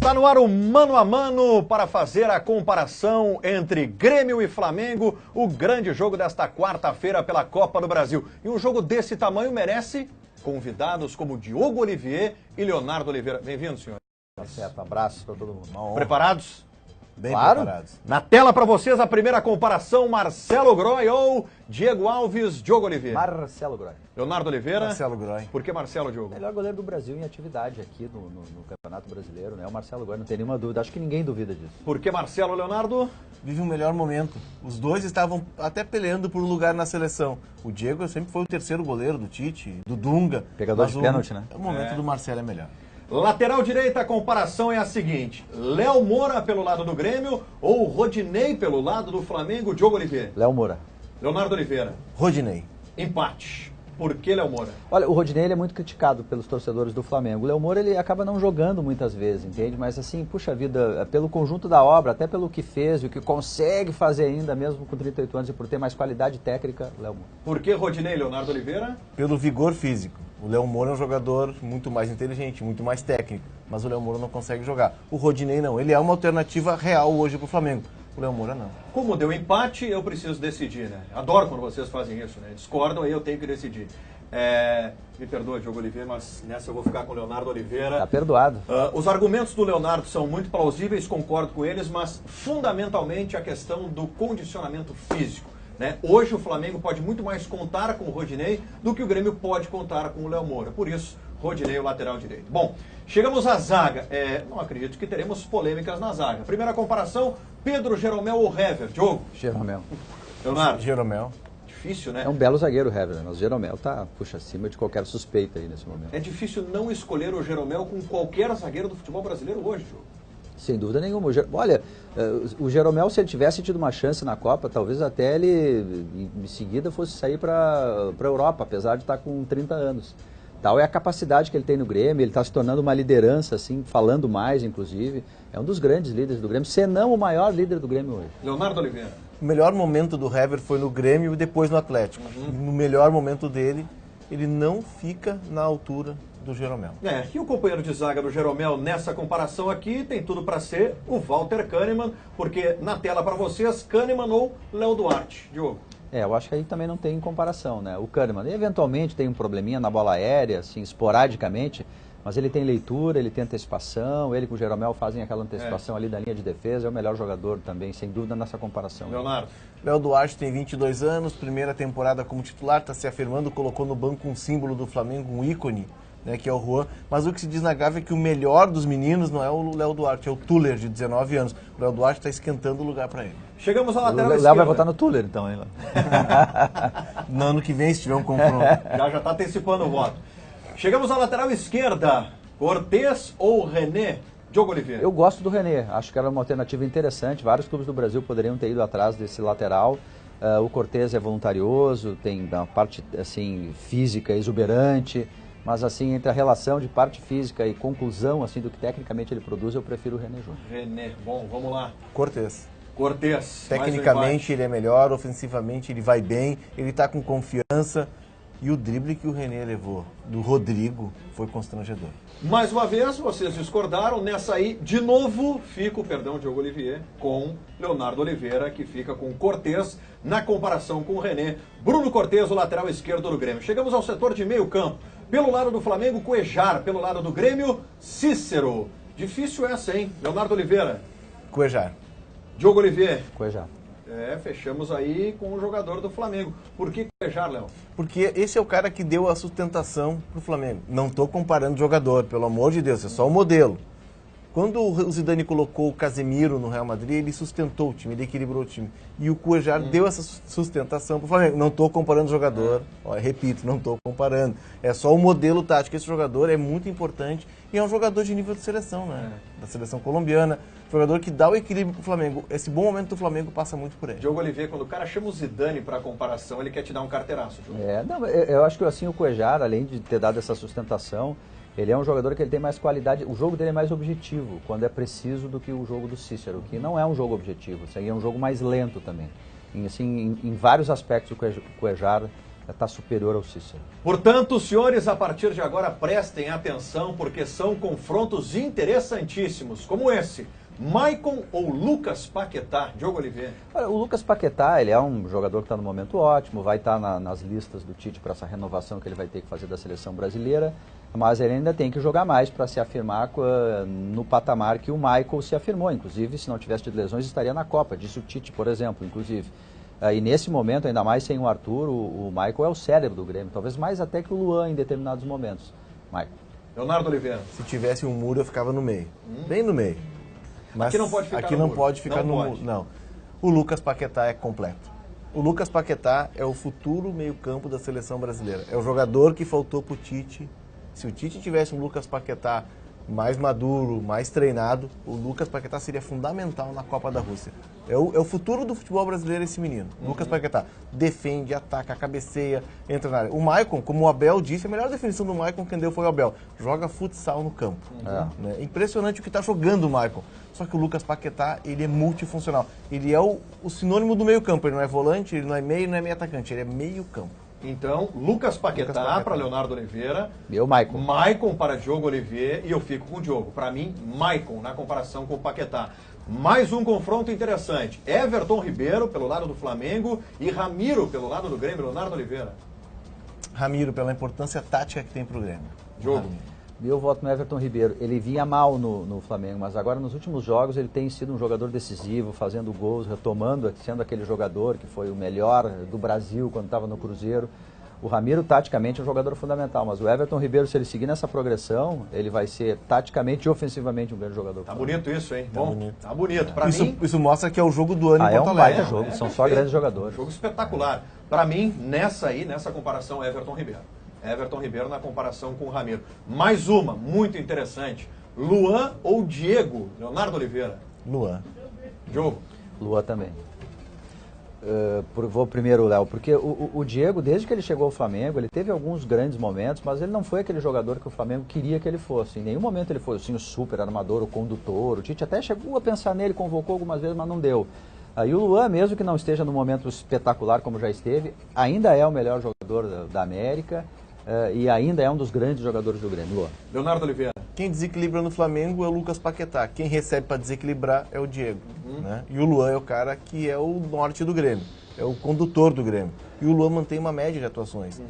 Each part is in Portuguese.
Está no ar o Mano a Mano para fazer a comparação entre Grêmio e Flamengo, o grande jogo desta quarta-feira pela Copa do Brasil. E um jogo desse tamanho merece convidados como Diogo Olivier e Leonardo Oliveira. Bem-vindos, senhores. Tá certo, abraços para todo mundo. Uma honra. Preparados? Bem claro. Preparados. Na tela para vocês a primeira comparação, Marcelo Groy ou Diego Alves, Diogo Olivier. Marcelo Groy. Leonardo Oliveira. Marcelo Groy. Por que Marcelo, Diogo? Melhor goleiro do Brasil em atividade aqui no Campeonato Brasileiro, né? O Marcelo Groy, não tem nenhuma dúvida. Acho que ninguém duvida disso. Por que Marcelo, Leonardo? Vive um melhor momento. Os dois estavam até peleando por um lugar na seleção. O Diego sempre foi o terceiro goleiro do Tite, do Dunga. Pegador de pênalti, né? O momento do Marcelo é melhor. Lateral direita, a comparação é a seguinte: Léo Moura pelo lado do Grêmio ou Rodinei pelo lado do Flamengo, Diogo Oliveira? Léo Moura. Leonardo Oliveira. Rodinei. Empate. Por que Léo Moura? Olha, o Rodinei ele é muito criticado pelos torcedores do Flamengo. O Léo Moura ele acaba não jogando muitas vezes, entende? Mas assim, puxa vida, pelo conjunto da obra, até pelo que fez e o que consegue fazer ainda, mesmo com 38 anos e por ter mais qualidade técnica, Léo Moura. Por que Rodinei, Leonardo Oliveira? Pelo vigor físico. O Léo Moura é um jogador muito mais inteligente, muito mais técnico, mas o Léo Moura não consegue jogar. O Rodinei não, ele é uma alternativa real hoje para o Flamengo. O Léo Moura não. Como deu empate, eu preciso decidir, né? Adoro quando vocês fazem isso, né? Discordam, aí eu tenho que decidir. Me perdoa, Diogo Oliveira, mas nessa eu vou ficar com o Leonardo Oliveira. Tá perdoado. Os argumentos do Leonardo são muito plausíveis, concordo com eles, mas fundamentalmente a questão do condicionamento físico. Né? Hoje o Flamengo pode muito mais contar com o Rodinei do que o Grêmio pode contar com o Léo Moura. Por isso, Rodinei, o lateral direito. Bom, chegamos à zaga. Não acredito que teremos polêmicas na zaga. Primeira comparação, Pedro Jeromel ou Hever? Diogo? Jeromel. Leonardo? Jeromel. Difícil, né? É um belo zagueiro, Hever, mas o Jeromel tá, puxa, acima de qualquer suspeita aí nesse momento. É difícil não escolher o Jeromel com qualquer zagueiro do futebol brasileiro hoje, Diogo. Sem dúvida nenhuma. Olha, o Jeromel, se ele tivesse tido uma chance na Copa, talvez até ele, em seguida, fosse sair para a Europa, apesar de estar com 30 anos. Tal é a capacidade que ele tem no Grêmio, ele está se tornando uma liderança, assim, falando mais, inclusive. É um dos grandes líderes do Grêmio, se não o maior líder do Grêmio hoje. Leonardo Oliveira. O melhor momento do Hever foi no Grêmio e depois no Atlético. No melhor momento dele, ele não fica na altura do Jeromel. E o companheiro de zaga do Jeromel nessa comparação aqui tem tudo para ser o Walter Kahneman, porque na tela para vocês, Kahneman ou Léo Duarte, Diogo? Eu acho que aí também não tem comparação, né? O Kahneman eventualmente tem um probleminha na bola aérea, assim, esporadicamente, mas ele tem leitura, ele tem antecipação, ele com o Jeromel fazem aquela antecipação ali da linha de defesa, é o melhor jogador também, sem dúvida, nessa comparação. Leonardo? Léo Duarte tem 22 anos, primeira temporada como titular, está se afirmando, colocou no banco um símbolo do Flamengo, um ícone, né, que é o Juan, mas o que se diz na Gávea é que o melhor dos meninos não é o Léo Duarte, é o Tuller, de 19 anos. O Léo Duarte está esquentando o lugar para ele. Chegamos à lateral esquerda. O esquerda. Léo vai votar no Tuller, então, hein? No ano que vem, se tiver um confronto. Já está antecipando o voto. Chegamos à lateral esquerda. Cortez ou René? Diogo Oliveira. Eu gosto do René, acho que era uma alternativa interessante. Vários clubes do Brasil poderiam ter ido atrás desse lateral. O Cortez é voluntarioso, tem uma parte assim, física exuberante. Mas assim, entre a relação de parte física e conclusão assim, do que tecnicamente ele produz, eu prefiro o René Júnior. René, bom, vamos lá. Cortez. Cortez. Tecnicamente ele é melhor, ofensivamente ele vai bem, ele está com confiança. E o drible que o René levou do Rodrigo foi constrangedor. Mais uma vez, vocês discordaram. Nessa aí, de novo, fico, Diogo Olivier, com Leonardo Oliveira, que fica com Cortez na comparação com o René. Bruno Cortez, o lateral esquerdo do Grêmio. Chegamos ao setor de meio campo. Pelo lado do Flamengo, Cuejar. Pelo lado do Grêmio, Cícero. Difícil essa, hein? Leonardo Oliveira. Cuejar. Diogo Olivier. Cuejar. Fechamos aí com o jogador do Flamengo. Por que Cuejar, Léo? Porque esse é o cara que deu a sustentação pro Flamengo. Não estou comparando jogador, pelo amor de Deus, é só o modelo. Quando o Zidane colocou o Casemiro no Real Madrid, ele sustentou o time, ele equilibrou o time. E o Cuejar deu essa sustentação pro Flamengo. Não estou comparando jogador, repito, não estou comparando. É só o modelo tático. Esse jogador é muito importante e é um jogador de nível de seleção, né? Da seleção colombiana. Jogador que dá o equilíbrio pro Flamengo. Esse bom momento do Flamengo passa muito por ele. Diogo Oliveira, quando o cara chama o Zidane para comparação, ele quer te dar um carteiraço, Diogo. Eu acho que assim o Cuejar, além de ter dado essa sustentação, ele é um jogador que ele tem mais qualidade, o jogo dele é mais objetivo, quando é preciso, do que o jogo do Cícero, que não é um jogo objetivo, isso aí é um jogo mais lento também. Em vários aspectos o Cuejar está superior ao Cícero. Portanto, senhores, a partir de agora prestem atenção, porque são confrontos interessantíssimos, como esse. Maicon ou Lucas Paquetá? Diogo Oliveira. Olha, o Lucas Paquetá, ele é um jogador que está no momento ótimo, vai estar nas listas do Tite para essa renovação que ele vai ter que fazer da seleção brasileira, mas ele ainda tem que jogar mais para se afirmar no patamar que o Maicon se afirmou. Inclusive, se não tivesse tido lesões, estaria na Copa, disse o Tite, por exemplo, inclusive. E nesse momento, ainda mais sem o Arthur, o Maicon é o cérebro do Grêmio, talvez mais até que o Luan em determinados momentos. Maicon. Leonardo Oliveira. Se tivesse um muro, eu ficava no meio. Bem no meio. Mas aqui não pode ficar aqui no não muro. pode ficar Não no pode. muro. Não. O Lucas Paquetá é completo. O Lucas Paquetá é o futuro meio-campo da seleção brasileira. É o jogador que faltou pro Tite. Se o Tite tivesse um Lucas Paquetá mais maduro, mais treinado, o Lucas Paquetá seria fundamental na Copa da Rússia. É o futuro do futebol brasileiro esse menino. Lucas Paquetá defende, ataca, cabeceia, entra na área. O Maicon, como o Abel disse, a melhor definição do Maicon quem deu foi o Abel. Joga futsal no campo. Né? Impressionante o que está jogando o Maicon. Só que o Lucas Paquetá, ele é multifuncional. Ele é o sinônimo do meio campo. Ele não é volante, ele não é meio, não é meio atacante. Ele é meio campo. Então, Lucas Paquetá para Leonardo Oliveira. Meu Maicon. Maicon para Diogo Oliveira e eu fico com o Diogo. Para mim, Maicon na comparação com o Paquetá. Mais um confronto interessante. Everton Ribeiro pelo lado do Flamengo e Ramiro pelo lado do Grêmio. Leonardo Oliveira. Ramiro, pela importância tática que tem para o Grêmio. Diogo. Eu voto no Everton Ribeiro. Ele vinha mal no Flamengo, mas agora nos últimos jogos ele tem sido um jogador decisivo, fazendo gols, retomando, sendo aquele jogador que foi o melhor do Brasil quando estava no Cruzeiro. O Ramiro, taticamente, é um jogador fundamental, mas o Everton Ribeiro, se ele seguir nessa progressão, ele vai ser, taticamente e ofensivamente, um grande jogador. Tá bonito isso, hein? Tá bonito. Tá bonito. Pra Isso, mim, isso mostra que é o jogo do ano em é Porto um Alegre. baita jogo, são só perfeito. grandes jogadores. Jogo espetacular. Para mim, nessa comparação, Everton Ribeiro. Everton Ribeiro na comparação com o Ramiro. Mais uma, muito interessante. Luan ou Diego? Leonardo Oliveira. Luan. Diogo. Luan também. Vou primeiro, Léo, porque o Diego, desde que ele chegou ao Flamengo, ele teve alguns grandes momentos, mas ele não foi aquele jogador que o Flamengo queria que ele fosse. Em nenhum momento ele foi assim, o super armador, o condutor. O Tite até chegou a pensar nele, convocou algumas vezes, mas não deu. Aí o Luan, mesmo que não esteja num momento espetacular como já esteve, ainda é o melhor jogador da América e ainda é um dos grandes jogadores do Grêmio. Luan. Leonardo Oliveira. Quem desequilibra no Flamengo é o Lucas Paquetá. Quem recebe para desequilibrar é o Diego. Né? E o Luan é o cara que é o norte do Grêmio. É o condutor do Grêmio. E o Luan mantém uma média de atuações. Né?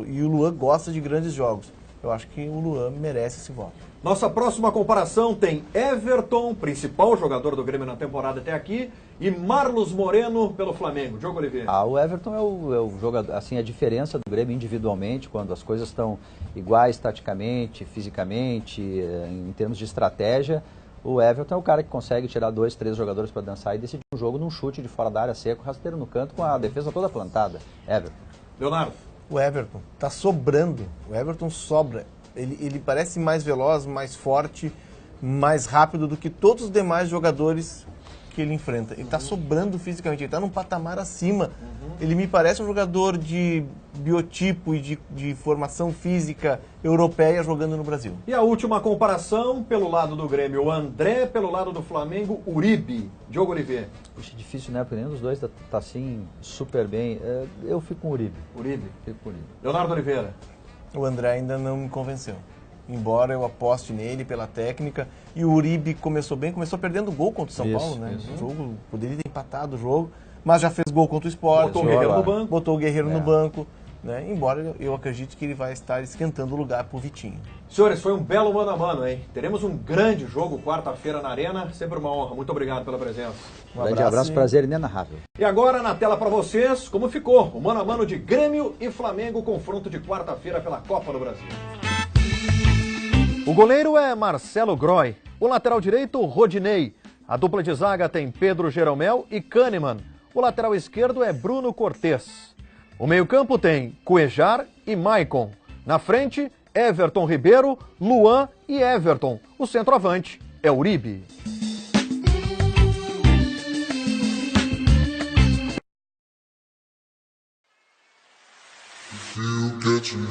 E o Luan gosta de grandes jogos. Eu acho que o Luan merece esse voto. Nossa próxima comparação tem Everton, principal jogador do Grêmio na temporada até aqui, e Marlos Moreno pelo Flamengo. Diogo Oliveira. O Everton é o jogador, assim, a diferença do Grêmio individualmente, quando as coisas estão iguais taticamente, fisicamente, em termos de estratégia, o Everton é o cara que consegue tirar 2, 3 jogadores para dançar e decidir um jogo num chute de fora da área seco, rasteiro no canto, com a defesa toda plantada. Everton. Leonardo. O Everton está sobrando. O Everton sobra. Ele parece mais veloz, mais forte, mais rápido do que todos os demais jogadores que ele enfrenta. Ele está sobrando fisicamente, ele está num patamar acima. Ele me parece um jogador de biotipo e de formação física europeia jogando no Brasil. E a última comparação, pelo lado do Grêmio, o André, pelo lado do Flamengo, Uribe. Diogo Oliveira. Puxa, difícil, né? Porque nenhum dos dois tá assim super bem. Eu fico com o Uribe. Uribe. Fico com o Uribe. Leonardo Oliveira. O André ainda não me convenceu. Embora eu aposte nele pela técnica. E o Uribe começou bem, começou perdendo gol contra o São Paulo, né? O jogo, poderia ter empatado o jogo, mas já fez gol contra o Sport. Botou o Guerreiro no banco. Botou o Guerreiro no banco. Né? Embora eu acredite que ele vai estar esquentando o lugar pro Vitinho. Senhores, foi um belo mano a mano, hein? Teremos um grande jogo quarta-feira na Arena. Sempre uma honra. Muito obrigado pela presença. Um grande abraço, prazer inenarrável. E agora na tela para vocês, como ficou o mano a mano de Grêmio e Flamengo, confronto de quarta-feira pela Copa do Brasil. O goleiro é Marcelo Groy. O lateral direito, Rodinei. A dupla de zaga tem Pedro Jeromel e Kahneman. O lateral esquerdo é Bruno Cortez. O meio-campo tem Cuejar e Maicon. Na frente, Everton Ribeiro, Luan e Everton. O centroavante é Uribe. Feel catching